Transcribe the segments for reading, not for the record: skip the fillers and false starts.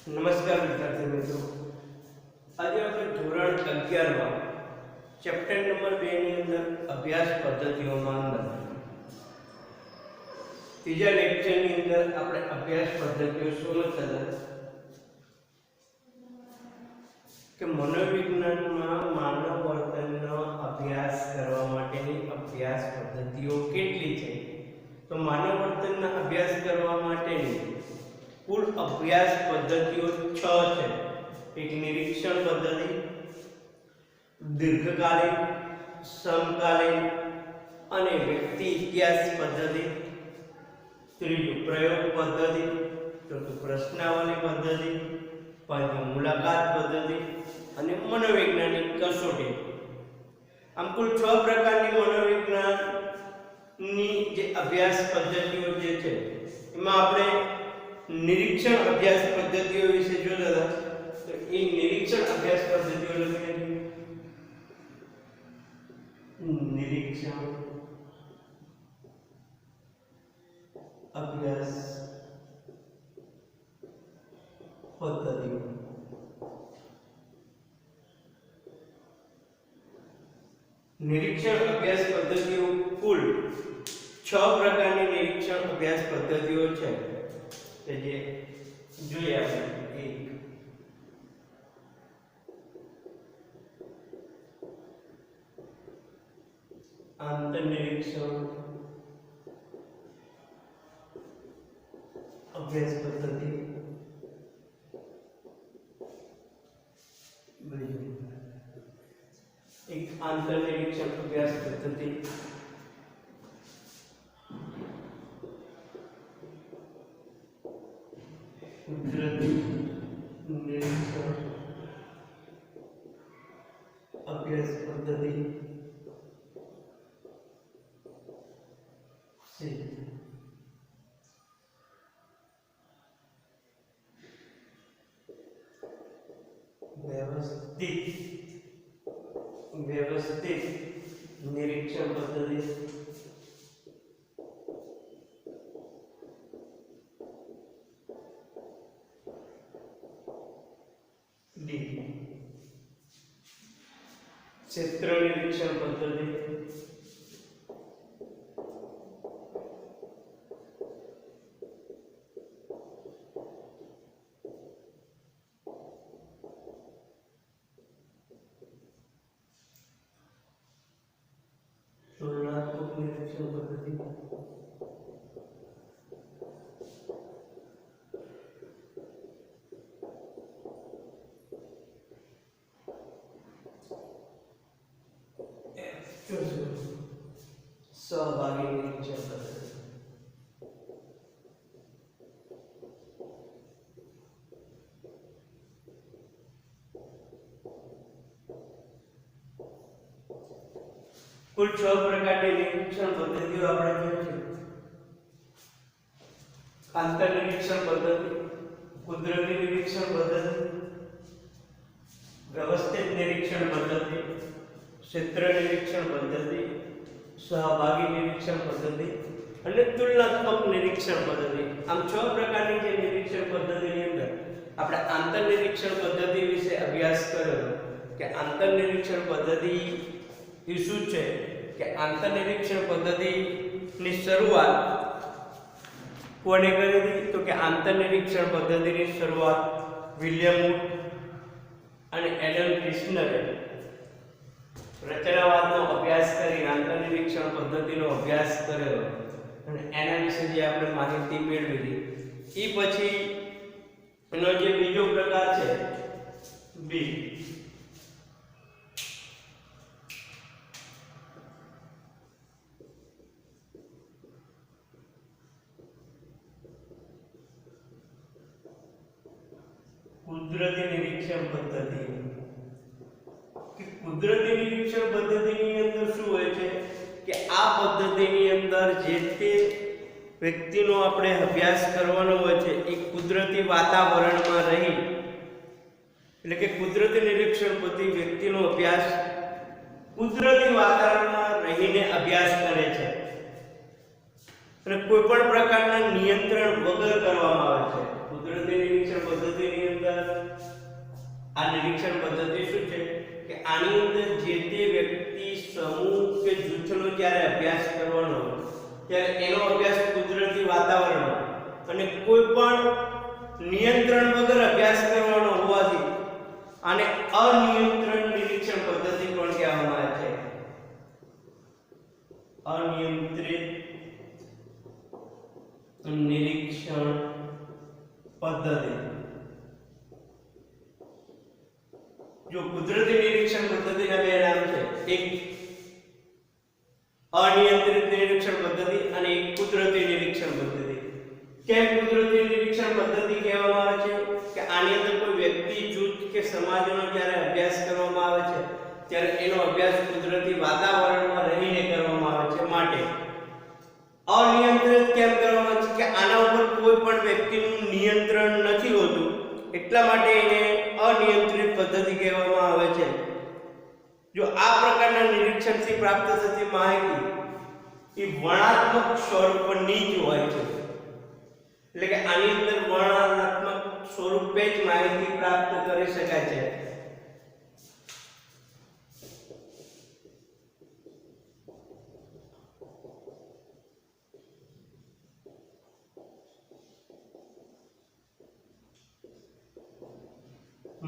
નમસ્કાર વિદ્યાર્થી મિત્રો, આજે આપણે ધોરણ 11 માં ચેપ્ટર નંબર 2 ની અંદર અભ્યાસ પદ્ધતિઓમાં અંદર ત્રીજા લેક્ચરની અંદર આપણે અભ્યાસ પદ્ધતિઓ સમજતા કે મનોવિજ્ઞાનમાં માનવ વર્તનનો અભ્યાસ કરવા માટેની અભ્યાસ પદ્ધતિઓ કેટલી છે। તો માનવ વર્તનના અભ્યાસ કરવા માટેની कुल अभ्यास पद्धतिओ 6 है। एक निरीक्षण पद्धति, दीर्घकालीन, समकालीन अने व्यक्ति इतिहास पद्धति, तीजु प्रयोग पद्धति, चौथु प्रश्नावली पद्धति, पांचमु मुलाकात पद्धति अने मनोवैज्ञानिक कसोटी। आम कुल 6 प्रकारनी मनोविज्ञाननी जे अभ्यास पद्धतिओ जे छे एमां आपणे निरीक्षण अभ्यास पद्धतिओ विषे जोता था। तो ये निरीक्षण अभ्यास पद्धतिओ लखी निरीक्षण अभ्यास पद्धति निरीक्षण अभ्यास पद्धतिओ कुल 6 प्रकारनी निरीक्षण अभ्यास पद्धतिओ छे। जे જોઈએ આપણે એક આંતરનિરીક્ષણ અભ્યાસ પદ્ધતિ, એક આંતરનિરીક્ષણ અભ્યાસ પદ્ધતિ, कुदरती निरीक्षण अभ्यास पद्धति से व्यवस्थित निरीक्षण पद्धति क्षेत्र निरीक्षण पद्धति तुलनात्मक निरीक्षण पद्धति सहभागी निरीक्षण पद्धति कुल 6 प्रकारनी निरीक्षण पद्धतिओ आपणे जोई छे। आंतरनिरीक्षण पद्धति, कुदरती निरीक्षण पद्धति, व्यवस्थित निरीक्षण पद्धति, क्षेत्र निरीक्षण पद्धति, सहभागी निरीक्षण पद्धति અને તુલનાત્મક નિરીક્ષણ પદ્ધતિ। આમ 6 પ્રકારની જે નિરીક્ષણ પદ્ધતિની અંદર આપણે આંતરનિરીક્ષણ પદ્ધતિ વિશે અભ્યાસ કર્યો કે આંતરનિરીક્ષણ પદ્ધતિ એ શું છે કે આંતરનિરીક્ષણ પદ્ધતિની શરૂઆત કોણે કરી હતી તો કે આંતરનિરીક્ષણ પદ્ધતિની શરૂઆત વિલિયમ વુડ અને એડમ ક્રિસ્નરે રચનાવાદનો અભ્યાસ કરી આંતરનિરીક્ષણ પદ્ધતિનો અભ્યાસ કર્યો અને એના વિશે જે આપણે માહિતી મેળવી એ પછી એનો જે બીજો પ્રકાર છે બી કુદરતી નિરીક્ષણ પદ્ધતિ। कि कुदरती निरीक्षण पद्धति अंदर शू होय छे कि आ पद्धति अंदर जे ते व्यक्तिनो आपणे अभ्यास करवानो होय छे ए कुदरती वातावरण में रही એટલે કે કુદરતી નિરીક્ષણ પદ્ધતિ વ્યક્તિનો અભ્યાસ કુદરતી વાતાવરણમાં રહીને અભ્યાસ કરે છે અને કોઈ પણ પ્રકારના નિયંત્રણ વગર કરવામાં આવે છે। કુદરતી નિરીક્ષણ પદ્ધતિની આ નિરીક્ષણ પદ્ધતિ શું છે કે આની અંદર જે તે વ્યક્તિ સમૂહ કે જૂથનો જ્યારે અભ્યાસ કરવાનો ત્યારે એનો અભ્યાસ કુદરતી વાતાવરણમાં અને કોઈ પણ નિયંત્રણ વગર અભ્યાસ કરવાનો હોવાથી આને અનિયંત્રણ નિરીક્ષણ પદ્ધતિ પણ કહેવામાં આવે છે. અનિયંત્રિત નિરીક્ષણ પદ્ધતિ. જો કુદરતી નિરીક્ષણ પદ્ધતિના બે નામ છે, એક અનિયંત્રિત નિરીક્ષણ પદ્ધતિ અને એક કુદરતી નિરીક્ષણ પદ્ધતિ. કેમ કુદરતી નિરીક્ષણ પદ્ધતિ કહેવામાં આવે છે કે આની અંદર કોઈ વ્યક્તિ જૂથ કે સમાજનો જ્યારે અભ્યાસ કરવામાં આવે છે ત્યારે એનો અભ્યાસ કુદરતી વાતાવરણમાં રહીને કરવામાં આવે છે. માટે અનિયંત્રિત કેમ કરવામાં આવે છે કે આના ઉપર કોઈ પણ વ્યક્તિનું નિયંત્રણ નથી હોતું, એટલા માટે એને અનિયંત્રિત પદ્ધતિ કહેવામાં આવે છે. જો આ પ્રકારના નિરીક્ષણથી પ્રાપ્ત થતી માહિતી એ વર્ણનાત્મક સ્વરૂપની જ હોય છે. એટલે કે આની અંદર વર્ણનાત્મક સ્વરૂપે જ માહિતી પ્રાપ્ત કરી શકાય છે.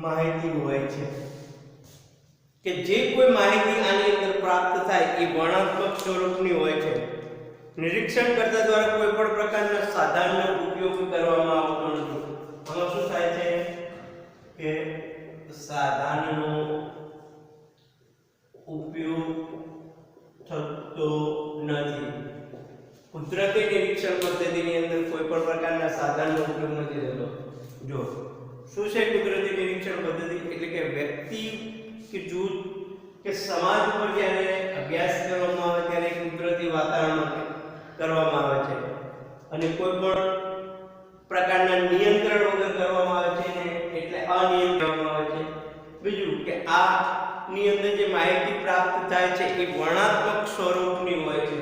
માહિતી હોય છે કે જે કોઈ માહિતી આની અંદર પ્રાપ્ત થાય એ વર્ણનાત્મક સ્વરૂપની હોય છે. નિરીક્ષણકર્તા દ્વારા કોઈ પણ પ્રકારના સાધનનો ઉપયોગ કરવામાં આવતો નથી. આમાં શું થાય છે કે સાધનનો ઉપયોગ થતો નથી. કુદરતી નિરીક્ષણ પદ્ધતિની અંદર કોઈ પણ પ્રકારના સાધનનો ઉપયોગ નથી થતો. જો શું છે કુદરતી નિરીક્ષણ પદ્ધતિ? એટલે કે વ્યક્તિ કે જૂથ કે સમાજ પર જ્યારે અભ્યાસ કરવામાં આવે ત્યારે કુદરતી વાતાવરણમાં કરવામાં આવે છે અને કોઈ પણ પ્રકારના નિયંત્રણ વગર કરવામાં આવે છે ને એટલે અનિયંત્રણ આવે છે. બીજું કે આ ની અંદર જે માહિતી પ્રાપ્ત થાય છે એ વર્ણનાત્મક સ્વરૂપની હોય છે.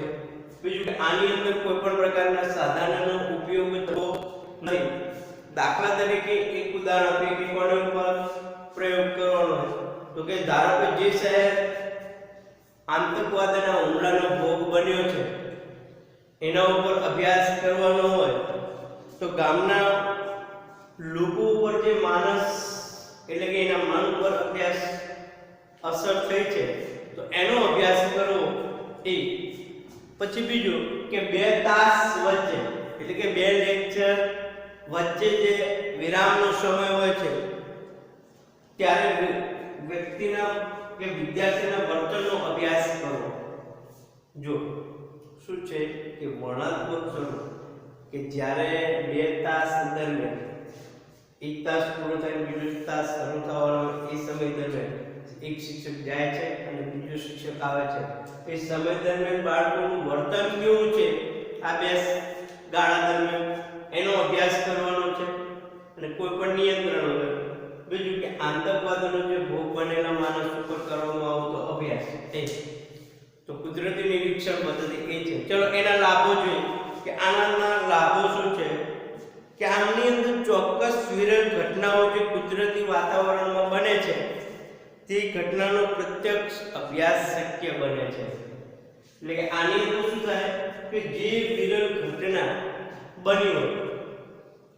બીજું કે આની અંદર કોઈ પણ પ્રકારના સાધનનો ઉપયોગ થતો નથી. દાખલા તરીકે એક ઉદાહરણ આપીએ કે કોના ઉપર પ્રયોગ કરવાનો હોય તો કે ધારો કે જે શહેર આતંકવાદના હુમલાનો ભોગ બન્યો છે એના ઉપર અભ્યાસ કરવાનો હોય તો ગામના લોકો ઉપર જે માનસ એટલે કે એના મન ઉપર અભ્યાસ અસર થઈ છે તો એનો અભ્યાસ કરવો. એ પછી બીજું કે 2 તાસ વચ્ચે એટલે કે 2 લેક્ચર વચ્ચે જે વિરામનો સમય હોય છે ત્યારે વ્યક્તિના કે વિદ્યાર્થીના વર્તનનો અભ્યાસ કરવો. જો શું છે કે વર્ણનાત્મક સ્વરૂપ કે જ્યારે 2 તાસ દરમિયાન 1 તાસ પૂરો થાય બીજો તાસ શરૂ થવાનો એ સમય દરમિયાન એક શિક્ષક જાય છે અને બીજો શિક્ષક આવે છે. એ સમય દરમિયાન બાળકોનું વર્તન કેવું છે આ 2 ગાળા દરમિયાન એનો અભ્યાસ કરવાનો છે અને કોઈ પણ નિયંત્રણ વગર. બીજું કે આતંકવાદનો જે ભોગ બનેલા માણસ ઉપર કરવામાં આવતો અભ્યાસ એ તો કુદરતી નિરીક્ષણ પદ્ધતિ એ છે. ચલો એના લાભો જોઈએ કે આના લાભો શું છે કે આની અંદર ચોક્કસ વિરલ ઘટનાઓ જે કુદરતી વાતાવરણમાં બને છે તે ઘટનાનો પ્રત્યક્ષ અભ્યાસ શક્ય બને છે. એટલે કે આની અંદર શું થાય કે જે વિરલ ઘટના બની હોય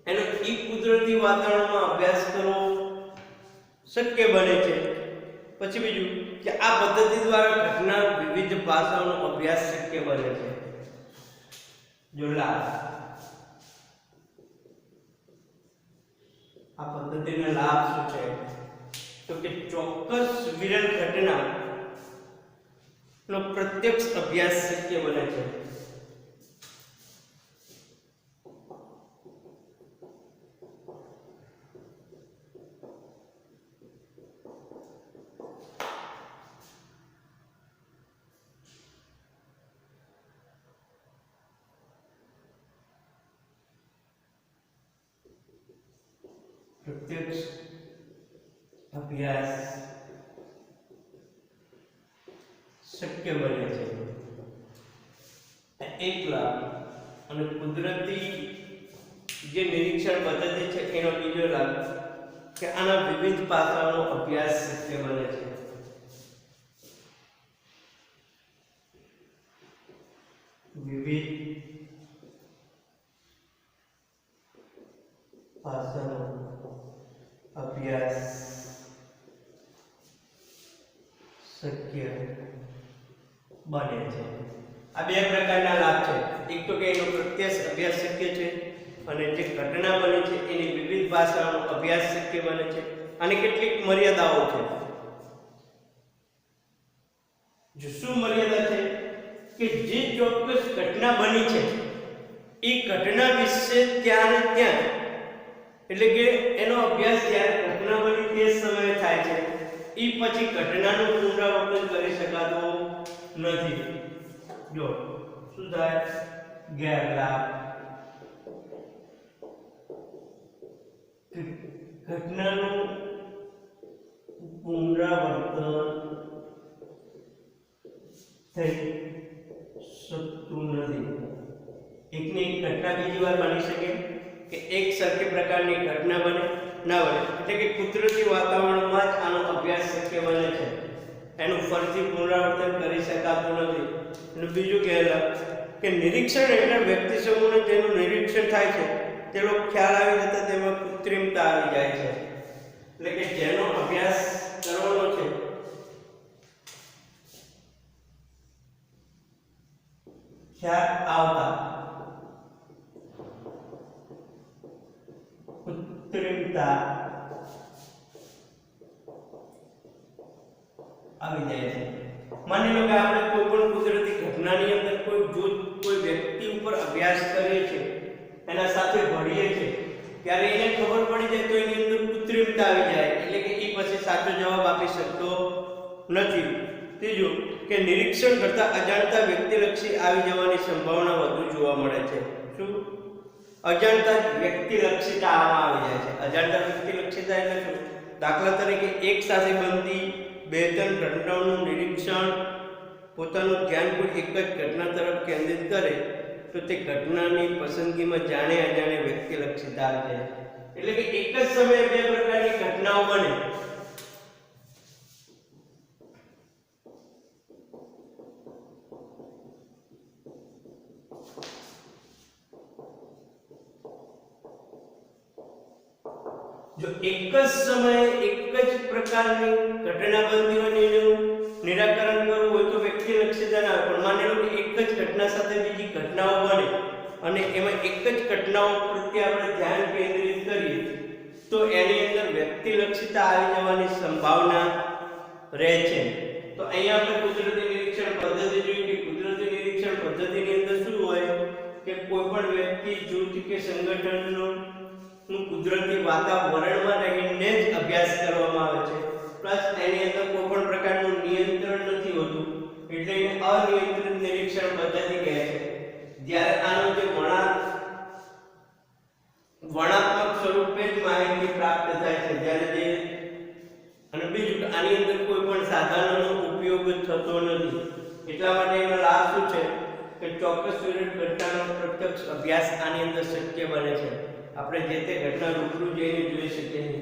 એનો ઈ કુદરતી વાતાવરણમાં અભ્યાસ કરવો શક્ય બને છે. પછી બીજું કે આ પદ્ધતિ દ્વારા ઘટના વિવિધ પાસાઓનો અભ્યાસ શક્ય બને છે. જો લાભ આ પદ્ધતિના લાભ શું છે તો કે ચોક્કસ વિરલ ઘટના નો પ્રત્યક્ષ અભ્યાસ શક્ય બને છે. પ્રત્યક્ષ અભ્યાસ શક્ય બને છે. એક લાભ. અને કુદરતી જે નિરીક્ષણ પદ્ધતિ છે એનો બીજો લાભ કે આના વિવિધ પાસાઓનો અભ્યાસ શક્ય બને છે. વિવિધ પાસાનો અભ્યાસ શક્ય બને છે. આ બે પ્રકારના લાભ છે. એક તો કે એનો પ્રત્યક્ષ અભ્યાસ શક્ય છે અને જે ઘટના બને છે એની વિવિધ ભાષાઓનો અભ્યાસ શક્ય બને છે. અને કેટલીક મર્યાદાઓ છે. જો શું મર્યાદા છે કે જે ચોક્કસ ઘટના બની છે એ ઘટના વિશે ત્યાં ને ત્યાં, એટલે કે એનો અભ્યાસ જ્યારે ઘટના બની તે સમયે થાય છે, એ પછી ઘટનાનું પુનરાવર્તન કરી શકાતું નથી. જો શું થાય? ગેરલાભ. ઘટનાનું પુનરાવર્તન થઈ શકતું નથી. એકની એક ઘટના બીજી વાર બની શકે કે એક સરખી પ્રકારની ઘટના બને ના બને, એટલે કે કુદરતી વાતાવરણમાં જ આનો અભ્યાસ શક્ય બને છે, એનું ફરીથી પુનરાવર્તન કરી શકાતું નથી. અને બીજું કહેલા કે નિરીક્ષણ એટલે વ્યક્તિ સમૂહને તેનું નિરીક્ષણ થાય છે તેનો ખ્યાલ આવી જતા તેમાં કૃત્રિમતા આવી જાય છે. એટલે કે જેનો અભ્યાસ કરવાનો છે ખ્યાલ આવતા કૃત્રિમતા આવી જાય છે. માની લો કે આપણે કોઈ પણ કુદરતી ઘટનાની અંદર કોઈ જૂથ કોઈ વ્યક્તિ ઉપર અભ્યાસ કરીએ છીએ, એના સાથે ભણીએ છીએ, ત્યારે એને ખબર પડી જાય તો એની અંદર કૃત્રિમતા આવી જાય, એટલે કે એ પછી સાચો જવાબ આપી શકતો નથી. ત્રીજું કે નિરીક્ષણ કરતા અજાણતા વ્યક્તિલક્ષી આવી જવાની સંભાવના વધુ જોવા મળે છે. શું? અજાણતા વ્યક્તિલક્ષીતા આવી જાય છે. અજાણતા વ્યક્તિલક્ષીતા એટલે શું? દાખલા તરીકે એક સાથે બનતી બે ત્રણ ઘટનાઓનું નિરીક્ષણ પોતાનું ધ્યાન કોઈ એક જ ઘટના તરફ કેન્દ્રિત કરે તો તે ઘટનાની પસંદગીમાં જાણે અજાણે વ્યક્તિલક્ષીતા આવી જાય. એટલે કે એક જ સમયે બે પ્રકારની ઘટનાઓ બને, જો એક જ સમયે એક જ પ્રકારની ઘટના બનતી હોય એનું નિરાકરણ કરવું હોય તો વ્યક્તિલક્ષીતા ના. પણ માની લો કે એક જ ઘટના સાથે બીજી ઘટનાઓ બને અને એમાં એક જ ઘટનાઓ પ્રત્યે આપણે ધ્યાન કેન્દ્રિત કરીએ તો એની અંદર વ્યક્તિલક્ષીતા આવી જવાની સંભાવના રહે છે. તો અહીંયા આપણે કુદરતી નિરીક્ષણ પદ્ધતિ જોઈ કે કુદરતી નિરીક્ષણ પદ્ધતિની અંદર શું હોય કે કોઈ પણ વ્યક્તિ જૂથ કે સંગઠનનું કુદરતી વાતાવરણમાં રહીને જ અભ્યાસ કરવામાં આવે છે. પ્લસ એની અંદર કોઈ પણ પ્રકારનું નિયંત્રણ નથી હોતું, એટલે એને અનિયંત્રિત નિરીક્ષણ પદ્ધતિ કહે છે. જ્યારે આનો જે વર્ણનાત્મક સ્વરૂપે જ માહિતી પ્રાપ્ત થાય છે, જ્યારે જે અને બીજું કે આની અંદર કોઈ પણ સાધનોનો ઉપયોગ થતો નથી. એટલા માટે એનો લાભ શું છે કે ચોક્કસ ઘટનાનો પ્રત્યક્ષ અભ્યાસ આની અંદર શક્ય બને છે. આપણે જે તે ઘટના રૂબરૂ જઈને જોઈ શકીએ છીએ.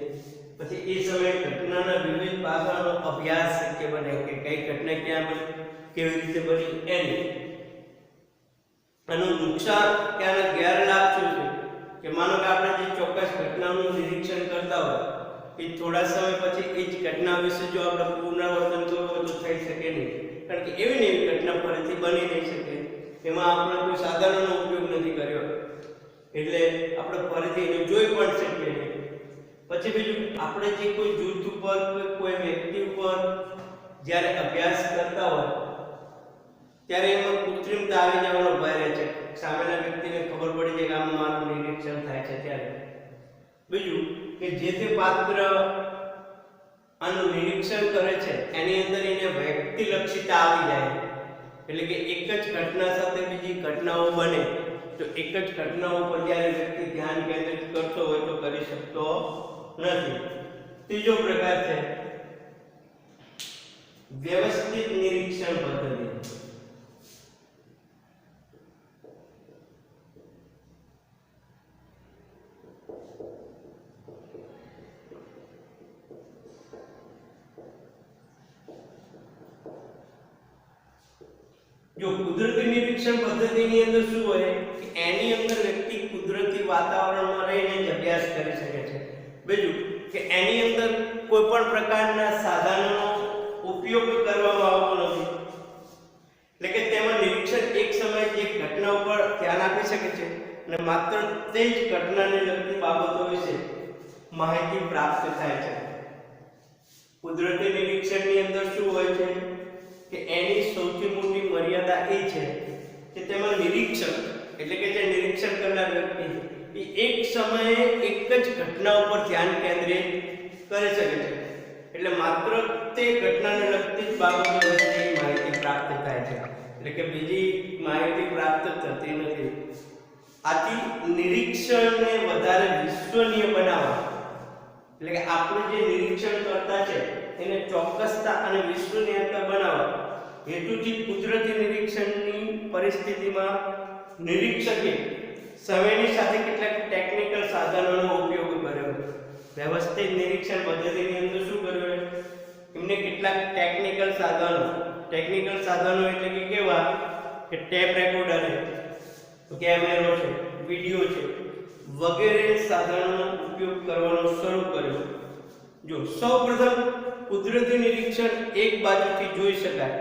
પછી એ સમયે ઘટનાના વિવિધ પાસાઓનો અભ્યાસ શક્ય બને કે કઈ ઘટના ક્યાં બની, કેવી રીતે બની એની. આનું નુકસાન કે આના ગેરલાભ શું છે કે માનો કે આપણે જે ચોક્કસ ઘટનાનું નિરીક્ષણ કરતા હોય એ થોડા સમય પછી એ જ ઘટના વિશે જો આપણે પુનરાવર્તન કરવું હોય તો થઈ શકે નહીં, કારણ કે એવી ને એવી ઘટના ફરીથી બની નહીં શકે. એમાં આપણે કોઈ સાધનોનો ઉપયોગ નથી કર્યો, એટલે આપણે ફરીથી એને જોઈ પણ શકીએ નહીં. પછી બીજું, આપણે જે કોઈ જૂથ ઉપર કોઈ વ્યક્તિ ઉપર જ્યારે અભ્યાસ કરતા હોય ત્યારે એમાં કૃત્રિમતા આવી જવાનો ભય રહે છે. સામેના વ્યક્તિને ખબર પડી જાય કે આમાં મારું નિરીક્ષણ થાય છે ત્યારે. બીજું કે જે તે પાત્ર આનું નિરીક્ષણ કરે છે એની અંદર એને વ્યક્તિલક્ષીતા આવી જાય, એટલે કે એક જ ઘટના સાથે બીજી ઘટનાઓ બને તો એક જ ઘટનાઓ પર જ્યારે વ્યક્તિ ધ્યાન કેન્દ્રિત કરતો હોય તો કરી શકતો નથી. ત્રીજો પ્રકાર છે વ્યવસ્થિત નિરીક્ષણ પદ્ધતિ. જો કુદરતી નિરીક્ષણ પદ્ધતિની અંદર શું હોય કે એની અંદર વ્યક્તિ કુદરતી વાતાવરણમાં રહીને જ અભ્યાસ કરી શકે છે. બીજું કે એની અંદર કોઈ પણ પ્રકારના સાધનોનો ઉપયોગ કરવામાં આવતો નથી. એટલે કે તેમાં નિરીક્ષક એક સમયે એક ઘટના ઉપર ધ્યાન આપી શકે છે અને માત્ર તે જ ઘટનાને લગતી બાબતો વિશે માહિતી પ્રાપ્ત થાય છે. કુદરતી નિરીક્ષણની અંદર શું હોય છે કે એની સૌથી મોટી મર્યાદા એ છે કે તેમાં નિરીક્ષક એટલે કે જે નિરીક્ષણ કરનાર વ્યક્તિ એ એક સમયે એક જ ઘટના ઉપર ધ્યાન કેન્દ્રિત કરી શકે છે. એટલે માત્ર તે ઘટનાને લગતી જ બાબતો વિશે માહિતી પ્રાપ્ત થાય છે, એટલે કે બીજી માહિતી પ્રાપ્ત થતી નથી. આથી નિરીક્ષણને વધારે વિશ્વસનીય બનાવવા એટલે કે આપણે જે નિરીક્ષણ કરતા છે એને ચોક્કસતા અને વિશ્વસનીયતા બનાવવા હેતુથી કુદરતી નિરીક્ષણની પરિસ્થિતિમાં નિરીક્ષકે સમયની સાથે કેટલાક ટેકનિકલ સાધનોનો ઉપયોગ કર્યો. વ્યવસ્થિત નિરીક્ષણ પદ્ધતિની અંદર શું કર્યું એમને કેટલાક ટેકનિકલ સાધનો એટલે કે કેવા કે ટેપ રેકોર્ડર છે, કેમેરો છે, વિડિયો છે વગેરે સાધનોનો ઉપયોગ કરવાનો શરૂ કર્યો. જો સૌપ્રથમ કુદરતી નિરીક્ષણ એક બાજુથી જોઈ શકાય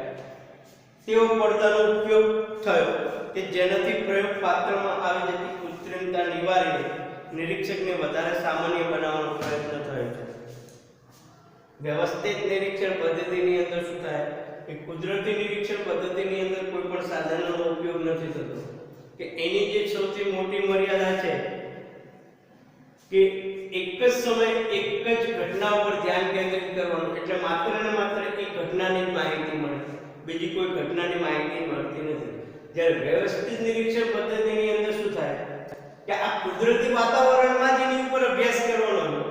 તેવો પડદાનો ઉપયોગ થયો કે જેનાથી પ્રયોગ પાત્રમાં આવી જતી કૃત્રિમતા નિવારીને નિરીક્ષકને વધારે સામાન્ય બનાવવાનો પ્રયત્ન થયો છે. વ્યવસ્થિત નિરીક્ષણ પદ્ધતિની અંદર શું થાય કે કુદરતી નિરીક્ષણ પદ્ધતિની અંદર કોઈ પણ સાધનોનો ઉપયોગ નથી થતો કે એની જે સૌથી મોટી મર્યાદા છે કે એક જ સમયે એક જ ઘટના ઉપર ધ્યાન કેન્દ્રિત કરવાનું, એટલે માત્ર ને માત્ર એક ઘટનાની જ માહિતી મળે, બીજી કોઈ ઘટનાની માહિતી મળતી નથી. જ્યારે વ્યવસ્થિત નિરીક્ષણ પદ્ધતિની અંદર શું થાય કે આ કુદરતી વાતાવરણમાં જ એની ઉપર અભ્યાસ કરવાનો છે,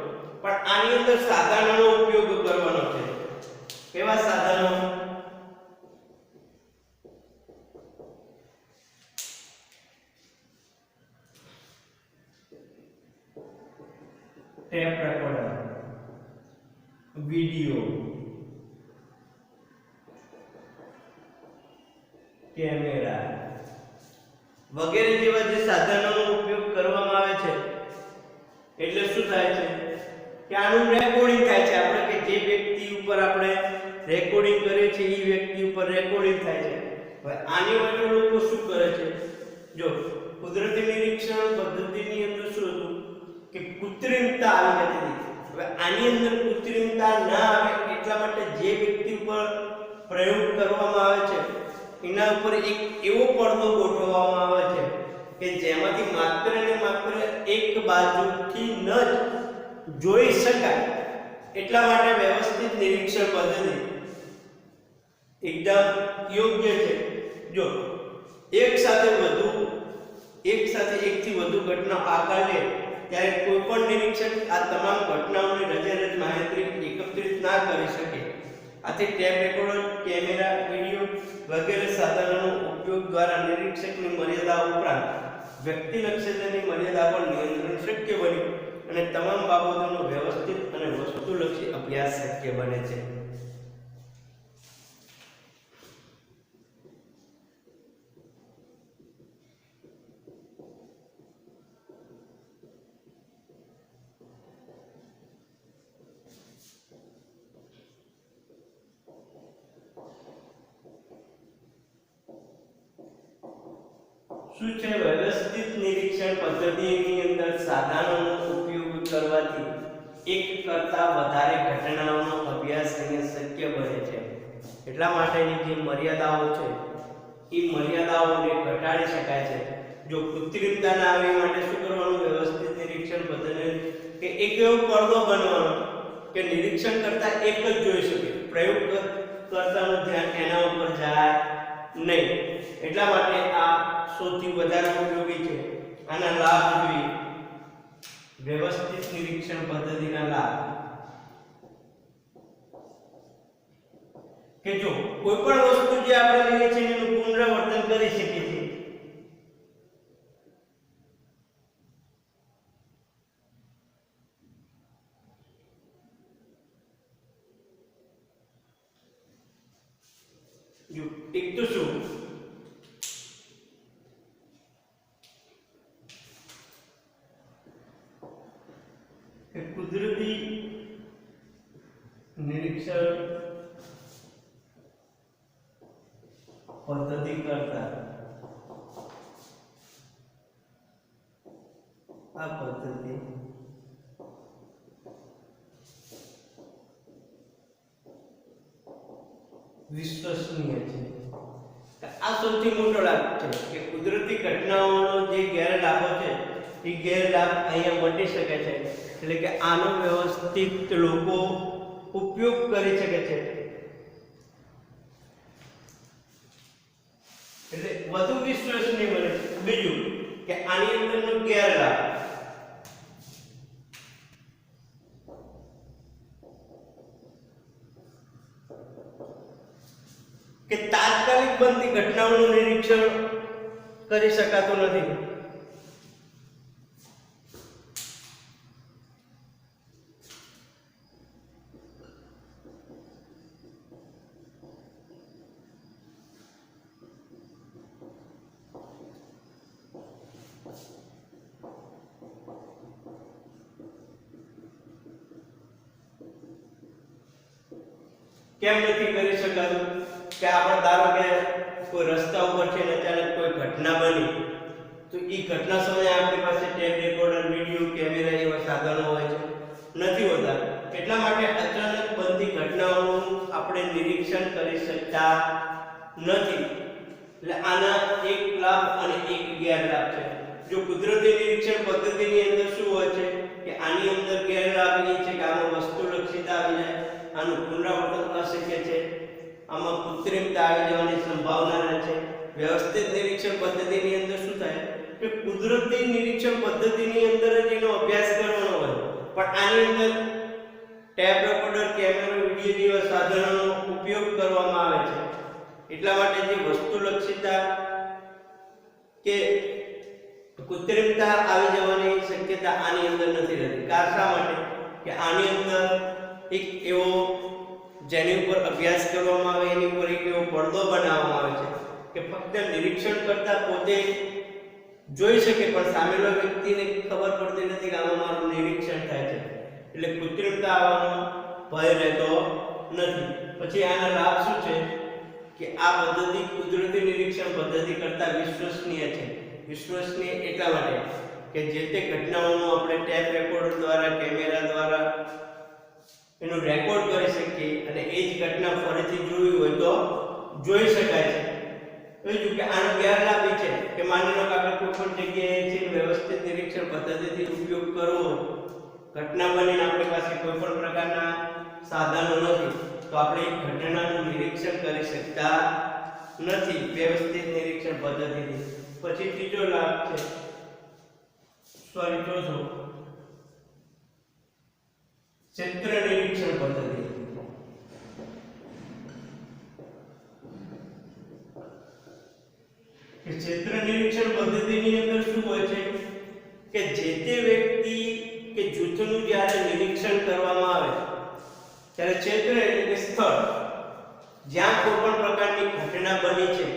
પણ આની અંદર સાધનોનો ઉપયોગ કરવાનો છે. કેવા સાધનો? ટેપ રેકોર્ડર, વિડિયો, કેમેરા વગેરે જેવા જે સાધનોનો ઉપયોગ કરવામાં આવે છે એટલે શું થાય છે કે આનું રેકોર્ડિંગ થાય છે. આપણે કે જે વ્યક્તિ ઉપર આપણે રેકોર્ડિંગ કરીએ છીએ એ વ્યક્તિ ઉપર રેકોર્ડિંગ થાય છે. હવે આની માટે લોકો શું કરે છે, જો કુદરતી નિરીક્ષણ પદ્ધતિની અંદર શું હતું કે કૃત્રિમતા આવી જતી હતી. હવે આની અંદર કૃત્રિમતા ના આવે એટલા માટે જે વ્યક્તિ ઉપર પ્રયોગ કરવામાં આવે છે એના ઉપર એક એવો પડદો ગોઠવવામાં આવે છે કે જેમાંથી માત્ર ને માત્ર એક બાજુથી ન જ જોઈ શકાય. એટલા માટે વ્યવસ્થિત નિરીક્ષણ પદ્ધતિ એકદમ યોગ્ય છે. જો એક સાથે એકથી વધુ ઘટના આકાર લે ત્યારે કોઈ પણ નિરીક્ષક આ તમામ ઘટનાઓની રજેરજ માહિતી એકત્રિત ના કરી શકે. આથી ટેપ રેકોર્ડર, કેમેરા, વિડિયો વગેરે સાધનોનો ઉપયોગ દ્વારા નિરીક્ષકની મર્યાદા ઉપરાંત વ્યક્તિલક્ષીતાની મર્યાદા પર નિયંત્રણ શક્ય બન્યું અને તમામ બાબતોનો વ્યવસ્થિત અને વસ્તુલક્ષી અભ્યાસ શક્ય બને છે. શું છે વ્યવસ્થિત નિરીક્ષણ પદ્ધતિની અંદર સાધનોનો ઉપયોગ કરવાથી એક કરતા વધારે ઘટનાઓનો અભ્યાસ કરીને શક્ય બને છે. એટલા માટેની જે મર્યાદાઓ છે એ મર્યાદાઓને ઘટાડી શકાય છે. જો કૃત્રિમતા ના આવે માટે શું કરવાનું, વ્યવસ્થિત નિરીક્ષણ પદ્ધતિ કે એક એવો પડદો બનવાનો કે નિરીક્ષણ કરતા એક જ જોઈ શકે, પ્રયોગ કરતાનું ધ્યાન એના ઉપર જાય નહીં. એટલા માટે આ સૌથી વધારે ઉપયોગી છે. આના લાભ જોઈએ. વ્યવસ્થિત નિરીક્ષણ પદ્ધતિના લાભ કે જો કોઈ પણ વસ્તુ જે આપણે લઈએ છીએ એનું પુનરાવર્તન કરી શકીએ છીએ. જો એક તો શું નિરીક્ષણ પદ્ધતિ કરતા આ પદ્ધતિ વિશ્વસનીય છે. આ સૌથી મોટો લાભ છે કે કુદરતી ઘટનાઓનો જે ગેરલાભો છે એ ગેરલાભ અહીંયા મટી શકે છે, એટલે કે આનો વ્યવસ્થિત લોકો ઉપયોગ કરી શકે છે. એટલે વધુ વિશ્વસનીય બને છે. બીજું કે આની અંદરનો ગેરલાભ કે તાત્કાલિક બનતી ઘટનાઓનું નિરીક્ષણ કરી શકાતું નથી. કેમ નથી કરી શકાતું? કે આપણે ધારો કે કોઈ રસ્તા ઉપર છે ને અચાનક કોઈ ઘટના બની, તો એ ઘટના સમયે આપણી પાસે ટેપ રેકોર્ડર, વિડિયો કેમેરા એવા સાધનો હોય છે, નથી હોતા. એટલા માટે અચાનક બનતી ઘટનાઓનું આપણે નિરીક્ષણ કરી શકતા નથી. એટલે આના એક લાભ અને એક ગેરલાભ છે. જો કુદરતી નિરીક્ષણ પદ્ધતિની અંદર શું હોય છે કે આની અંદર ગેરલાભ એ છે કે આમાં વસ્તુલક્ષિતા આવી જાય, આનું પુનરાવર્તન અશક્ય છે, આમાં કૃત્રિમતા આવી જવાની સંભાવના રહે છે. વ્યવસ્થિત નિરીક્ષણ પદ્ધતિની અંદર શું થાય કે કુદરતી નિરીક્ષણ પદ્ધતિની અંદર જ એનો અભ્યાસ કરવાનો હોય, પણ આની અંદર ટેપ રેકોર્ડર, કેમેરો, વિડિયો જેવા સાધનોનો ઉપયોગ કરવામાં આવે છે. એટલા માટે જે વસ્તુલક્ષિતા કે કૃત્રિમતા આવી જવાની શક્યતા આની અંદર નથી રહેતી. કારણ શા માટે કે આની અંદર એક એવો જેની ઉપર અભ્યાસ કરવામાં આવે એની ઉપર એક એવો પડદો બનાવવામાં આવે છે કે ફક્ત નિરીક્ષણ કરતા પોતે જોઈ શકે પણ સામેલો વ્યક્તિને ખબર પડતી નથી કે આમાં મારું નિરીક્ષણ થાય છે. એટલે કૃત્રિમતા આવવાનો ભય રહેતો નથી. પછી આના લાભ શું છે કે આ પદ્ધતિ કુદરતી નિરીક્ષણ પદ્ધતિ કરતા વિશ્વસનીય છે. વિશ્વસનીય એટલા માટે કે જે તે ઘટનાઓનું આપણે ટેપ રેકોર્ડર દ્વારા, કેમેરા દ્વારા એનું રેકોર્ડ કરી શકીએ અને એ જ ઘટના ફરીથી જોવી હોય તો જોઈ શકાય છે. બીજું કે આનો ગેરલાભ એ છે કે માની લો કે આપણે કોઈ પણ જગ્યાએ છે વ્યવસ્થિત નિરીક્ષણ પદ્ધતિથી ઉપયોગ કરવો, ઘટના બનીને આપણી પાસે કોઈ પણ પ્રકારના સાધનો નથી, તો આપણે એ ઘટનાનું નિરીક્ષણ કરી શકતા નથી વ્યવસ્થિત નિરીક્ષણ પદ્ધતિથી. પછી ત્રીજો લાભ છે ચોથો ક્ષેત્ર નિરીક્ષણ પદ્ધતિ. કે ક્ષેત્ર નિરીક્ષણ પદ્ધતિની અંદર શું હોય છે કે જે તે વ્યક્તિ કે જૂથનું જ્યારે નિરીક્ષણ કરવામાં આવે ત્યારે ક્ષેત્ર એટલે કે સ્થળ જ્યાં કોઈ પણ પ્રકારની ઘટના બની છે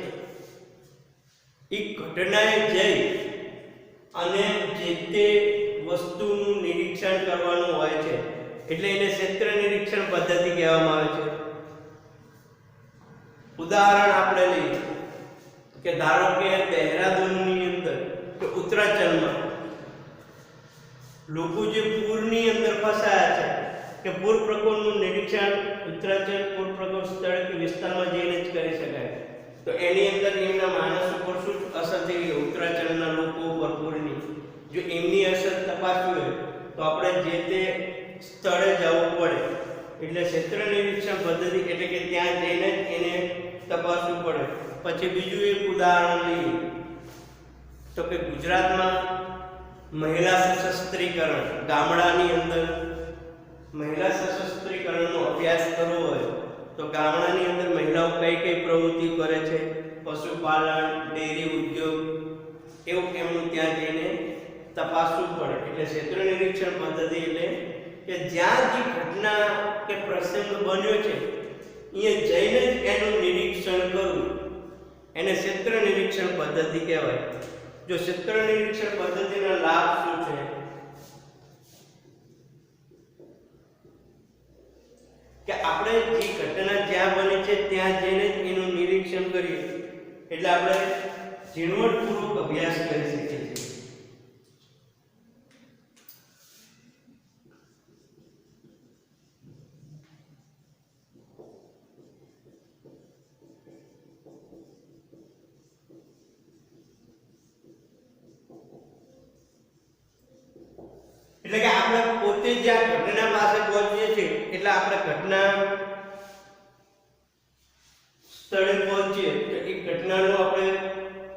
એ ઘટનાએ જઈ અને જે તે વસ્તુનું નિરીક્ષણ કરવાનું હોય છે, એટલે એને ક્ષેત્ર નિરીક્ષણ પદ્ધતિ કહેવામાં આવે છે. ઉદાહરણ આપણે લઈએ કે ધારો કે દહેરાદૂનની અંદર કે ઉત્તરાખંડમાં લોકો જે પૂરની અંદર ફસાયા છે કે પૂર પ્રકોપનું નિરીક્ષણ ઉત્તરાખંડ પૂર પ્રકોપ સ્થળ કે વિસ્તારમાં જઈને જ કરી શકાય. તો એની અંદર એમના માણસ ઉપર શું અસર થઈ ઉત્તરાખંડના લોકો ઉપર પૂરની, જો એમની અસર તપાસવી હોય તો આપણે જે તે સ્થળે જવું પડે. એટલે ક્ષેત્ર નિરીક્ષણ પદ્ધતિ એટલે કે ત્યાં જઈને જ એને તપાસવું પડે. પછી બીજું એક ઉદાહરણ લઈએ તો કે ગુજરાતમાં મહિલા સશસ્ત્રીકરણ, ગામડાની અંદર મહિલા સશસ્ત્રીકરણનો અભ્યાસ કરવો હોય તો ગામડાની અંદર મહિલાઓ કઈ કઈ પ્રવૃત્તિ કરે છે, પશુપાલન, ડેરી ઉદ્યોગ, એવું એમનું ત્યાં જઈને તપાસવું પડે. એટલે ક્ષેત્ર નિરીક્ષણ પદ્ધતિ એટલે કે જ્યાં જે ઘટના કે પ્રસંગ બન્યો છે અહીંયા જઈને જ એનું નિરીક્ષણ કરવું, એને ક્ષેત્ર નિરીક્ષણ પદ્ધતિ કહેવાય. જો ક્ષેત્ર નિરીક્ષણ પદ્ધતિના લાભ શું છે કે આપણે જે ઘટના જ્યાં બની છે ત્યાં જઈને જ એનું નિરીક્ષણ કરીએ એટલે આપણે ઝીણવટપૂર્વક અભ્યાસ કરી શકીએ છીએ. એટલે કે આપણે પોતે જ્યાં ઘટના પાસે પહોંચીએ છીએ એટલે આપણે ઘટના સ્થળે પહોંચીએ તો એ ઘટનાનો આપણે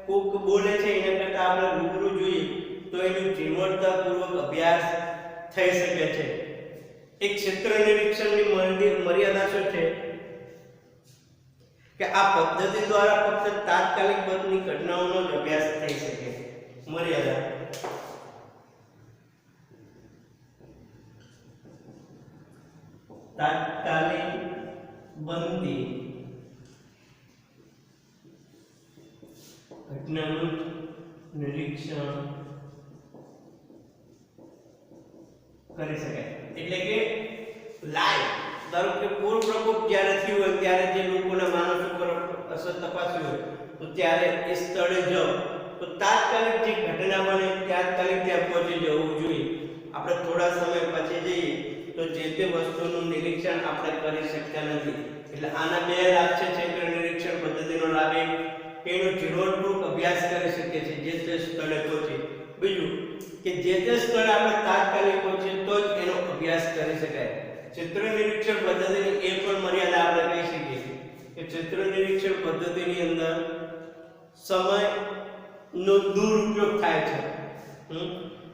કોક બોલે છે એના કરતાં આપણે રૂબરૂ જોઈએ તો એનું ઝીણવટપૂર્વક અભ્યાસ થઈ શકે છે. એક ક્ષેત્ર નિરીક્ષણની મર્યાદા શું છે કે આ પદ્ધતિ દ્વારા ફક્ત તાત્કાલિક બનતી ઘટનાઓનો જ અભ્યાસ થઈ શકે. મર્યાદા તાત્કાલિક બનતી ઘટનાનું નિરીક્ષણ કરી શકાય. એટલે કે લાઈવ ધારો કે પૂર પ્રકોપ જ્યારે થયો હોય ત્યારે જે લોકોના માનસ ઉપર અસર તપાસી હોય તો ત્યારે એ સ્થળે જાઓ તો તાત્કાલિક જે ઘટના બને તાત્કાલિક ત્યાં પહોંચી જવું જોઈએ. આપણે થોડા સમય પછી જઈએ તો જે તે વસ્તુનું નિરીક્ષણ આપણે કરી શકતા નથી. એટલે આના બે લાભ છે. ક્ષેત્ર નિરીક્ષણ પદ્ધતિનો લાભ એનો ઝીણવટપૂર્વક અભ્યાસ કરી શકીએ છીએ જે તે સ્થળે પહોંચી. બીજું કે જે તે સ્થળે આપણે તાત્કાલિક પહોંચીએ તો જ એનો અભ્યાસ કરી શકાય. ક્ષેત્ર નિરીક્ષણ પદ્ધતિની એ પણ મર્યાદા આપણે કહી શકીએ કે ક્ષેત્ર નિરીક્ષણ પદ્ધતિની અંદર સમયનો દુરુપયોગ થાય છે.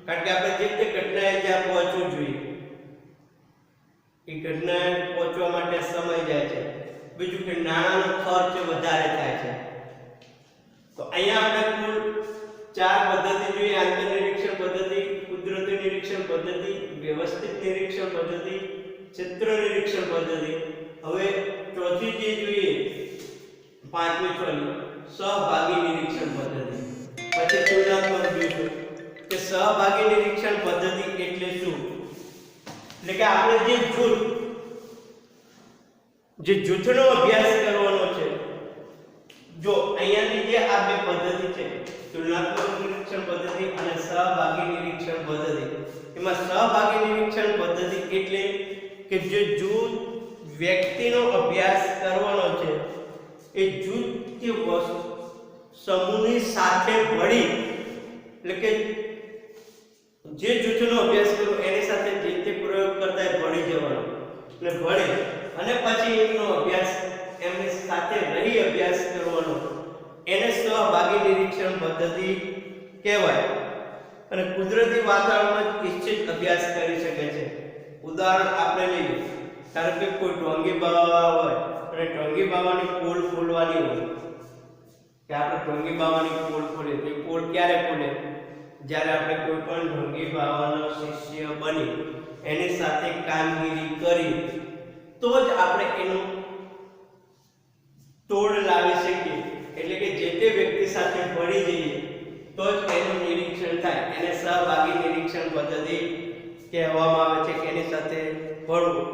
કારણ કે આપણે જે તે ઘટનાએ જ્યાં પહોંચવું જોઈએ એ ઘટનાએ પહોંચવા માટે સમય જાય છે. બીજું કે નાણાંનો ખર્ચ વધારે થાય છે. તો અહીંયા આપણે કુલ 4 પદ્ધતિ જોઈએ. આંતર નિરીક્ષણ પદ્ધતિ, કુદરતી નિરીક્ષણ પદ્ધતિ, વ્યવસ્થિત નિરીક્ષણ પદ્ધતિ, ક્ષેત્ર નિરીક્ષણ પદ્ધતિ. હવે ચોથી જે જોઈએ 5મી ચોલી સહભાગી નિરીક્ષણ પદ્ધતિ. પછી તુલનાત્મક જોઈશું કે સહભાગી નિરીક્ષણ પદ્ધતિ એટલે શું. એટલે કે આપણે જે જૂથનો અભ્યાસ કરવાનો છે. જો અહીંયાની જે આ બે પદ્ધતિ છે તુલનાત્મક નિરીક્ષણ પદ્ધતિ અને સહભાગી નિરીક્ષણ પદ્ધતિ, એમાં સહભાગી નિરીક્ષણ પદ્ધતિ એટલે કે જે જૂથ વ્યક્તિનો અભ્યાસ કરવાનો છે એ જૂથ કે સમૂહની સાથે ભળી એટલે કે જે જૂથનો અભ્યાસ કરો એની સાથે જે તે પ્રયોગ કરતા ભળી જવાનો એટલે ભળે અને પછી એમનો અભ્યાસ એમની સાથે રહી અભ્યાસ કરવાનો એને સહભાગી નિરીક્ષણ પદ્ધતિ કહેવાય. અને કુદરતી વાતાવરણમાં નિશ્ચિત અભ્યાસ કરી શકે છે. ઉદાહરણ આપણે લઈએ કારણ કે કોઈ ઢોંગી બાવા હોય અને ઢોંગી બાવાની પોલ ખોલવાની હોય કે આપણે ઢોંગી બાવાની પોલ ખોલીએ તો પોલ ક્યારે ખોલે જ્યારે આપણે કોઈ પણ ઢોંગી બાવાનો શિષ્ય બની એની સાથે કામગીરી કરી તો જ આપણે એનું તોડ લાવી શકીએ. એટલે કે જે તે વ્યક્તિ સાથે ભળી જઈએ તો જ એનું નિરીક્ષણ થાય. એને સહભાગી નિરીક્ષણ પદ્ધતિ કહેવામાં આવે છે કે એની સાથે ભળવું.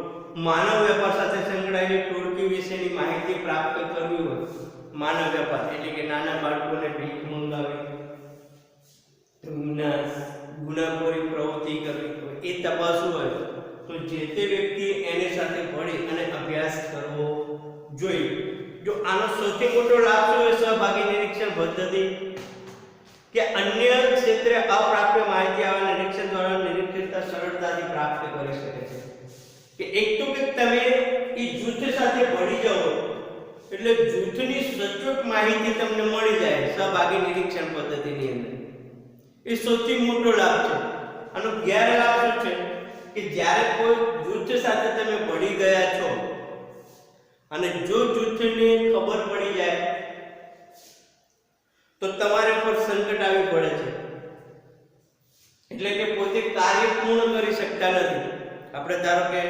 માનવ વેપાર સાથે સંકળાયેલી ટોળકી વિશેની માહિતી પ્રાપ્ત કરવી હોય, માનવ વેપાર એટલે કે નાના બાળકોને ભીખ મંગાવી ગુનાખોરી પ્રવૃત્તિ કરવી હોય એ તપાસવું હોય તો જે તે વ્યક્તિ એની સાથે ભળી અને અભ્યાસ કરવો જોઈએ. જો આનો સૌથી મોટો લાભ શું છે સહભાગી નિરીક્ષણ પદ્ધતિ કે અન્ય ક્ષેત્રે અપ્રાપ્ય માહિતી આવા નિરીક્ષણ દ્વારા નિરીક્ષણતા સરળતાથી પ્રાપ્ત કરી શકે છે. કે એક તો કે તમે એ જૂથ સાથે ભળી જાઓ એટલે જૂથની સચોટ માહિતી તમને મળી જાય સહભાગી નિરીક્ષણ પદ્ધતિની અંદર. એ સૌથી મોટો લાભ છે. આનો ગેરલાભ શું છે કે જ્યારે કોઈ જૂથ સાથે તમે ભળી ગયા છો અને જો જૂથને ખબર પડી જાય તો તમારે પર સંકટ આવી પડે છે. એટલે કે પોતે કાર્ય પૂર્ણ કરી શકતા નથી. આપણે ધારો કે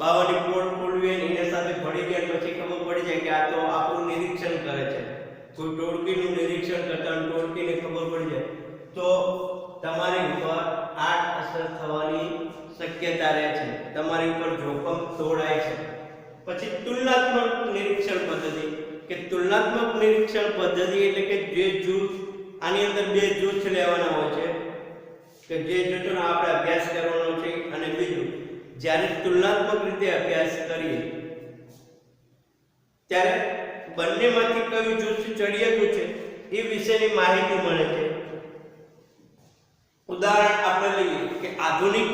બાવાની પોળ ખોલવી એની સાથે ભળી ગયા પછી ખબર પડી જાય કે આ તો આપણું નિરીક્ષણ કરે છે. કોઈ ટોળકીનું નિરીક્ષણ કરતા ટોળકીને ખબર પડી જાય તો તમારી ઉપર આડ અસર થવાની શક્યતા રહે છે. તમારી ઉપર જોખમ તોડાય છે. પછી તુલનાત્મક નિરીક્ષણ પદ્ધતિ, કે તુલનાત્મક નિરીક્ષણ પદ્ધતિ એટલે કે જે જૂથ, આની અંદર બે જૂથ લેવાના હોય છે કે જે જૂથનો આપણે અભ્યાસ કરવાનો છે, અને બીજું જ્યારે તુલનાત્મક રીતે અભ્યાસ કરીએ ત્યારે બંનેમાંથી કયું જૂથ ચડિયાતું છે એ વિશેની માહિતી મળે છે. ઉદાહરણ આપણે લઈએ કે આધુનિક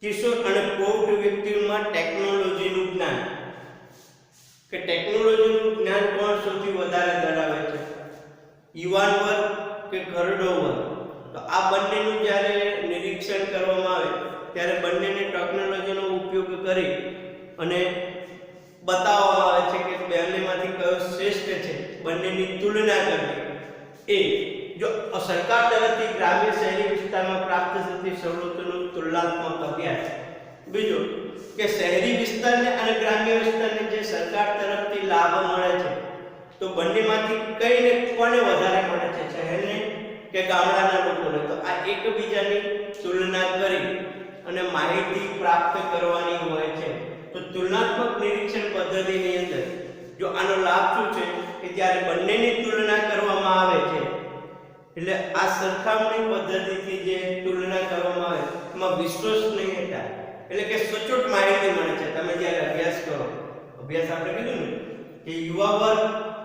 કિશોર અને પ્રૌઢ વ્યક્તિઓમાં ટેકનોલોજીનું જ્ઞાન, કે ટેકનોલોજીનું જ્ઞાન કોણ સૌથી વધારે ધરાવે છે, યુવાન વર્ગ કે ઘરડો વર્ગ? તો આ બંનેનું જ્યારે નિરીક્ષણ કરવામાં આવે ત્યારે બંનેને ટેકનોલોજીનો ઉપયોગ કરી અને બતાવવામાં આવે છે કે બંનેમાંથી કયો શ્રેષ્ઠ છે, બંનેની તુલના કરવી. એ જો સરકાર તરફથી ગ્રામ્ય શહેરી વિસ્તારમાં પ્રાપ્ત થતી સવલતોનો તુલનાત્મક અભ્યાસ. બીજો કે શહેરી વિસ્તારને અને ગ્રામ્ય વિસ્તારને જે સરકાર તરફથી લાભ મળે છે તો બંનેમાંથી કઈને કોને વધારે મળે છે, શહેરને કે ગામડાના લોકોને? તો આ એકબીજાની તુલના કરી અને માહિતી પ્રાપ્ત કરવાની હોય છે. તો તુલનાત્મક નિરીક્ષણ પદ્ધતિની અંદર જો આનો લાભ શું છે કે જ્યારે બંનેની તુલના કરવામાં આવે છે એટલે આ સરખામણી પદ્ધતિથી જે તુલના કરવામાં આવે એમાં વિશ્વસનીયતા એટલે કે સચોટ માહિતી મળે છે. તમે જ્યારે અભ્યાસ કરો, અભ્યાસ આપણે કીધું ને કે યુવા વર્ગ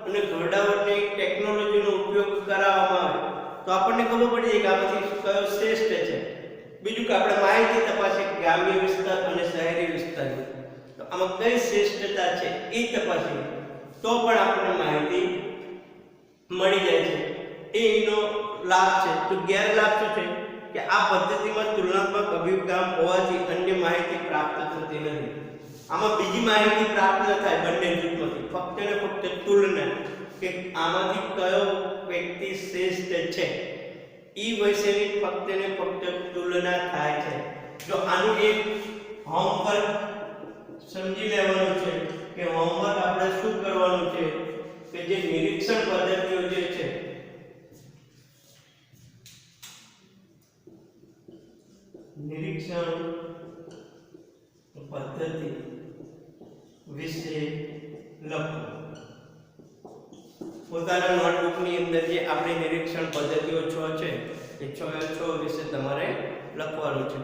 અને ઘરડા વર્ગને ટેકનોલોજીનો ઉપયોગ કરાવવામાં આવે તો આપણને ખબર પડી જાય કે આમાંથી કયો શ્રેષ્ઠ છે. બીજું કે આપણે માહિતી તપાસીએ ગ્રામ્ય વિસ્તાર અને શહેરી વિસ્તારની, તો આમાં કઈ શ્રેષ્ઠતા છે એ તપાસીએ તો પણ આપણને માહિતી મળી જાય છે. એનો લાભ છે. તો ગેરલાભ શું છે કે આ પદ્ધતિમાં તુલનાત્મક અભિગમ હોવાથી અન્ય માહિતી પ્રાપ્ત થતી નથી. આમાં બીજી માહિતી પ્રાપ્ત ન થાય બંને જૂથમાંથી, ફક્ત ને ફક્ત તુલના કે આમાંથી કયો વ્યક્તિ શ્રેષ્ઠ છે એ વિશેની ફક્ત ને ફક્ત તુલના થાય છે. જો આનું એક હોમવર્ક સમજી લેવાનું છે કે હોમવર્ક આપણે શું કરવાનું છે કે જે નિરીક્ષણ પદ્ધતિઓ જે છે નિરીક્ષણ પદ્ધતિ વિશે લખો. પોતાના નોટબુકની અંદર જે આપણી નિરીક્ષણ પદ્ધતિઓ 6 છે એ 6 વિશે તમારે લખવાનું છે.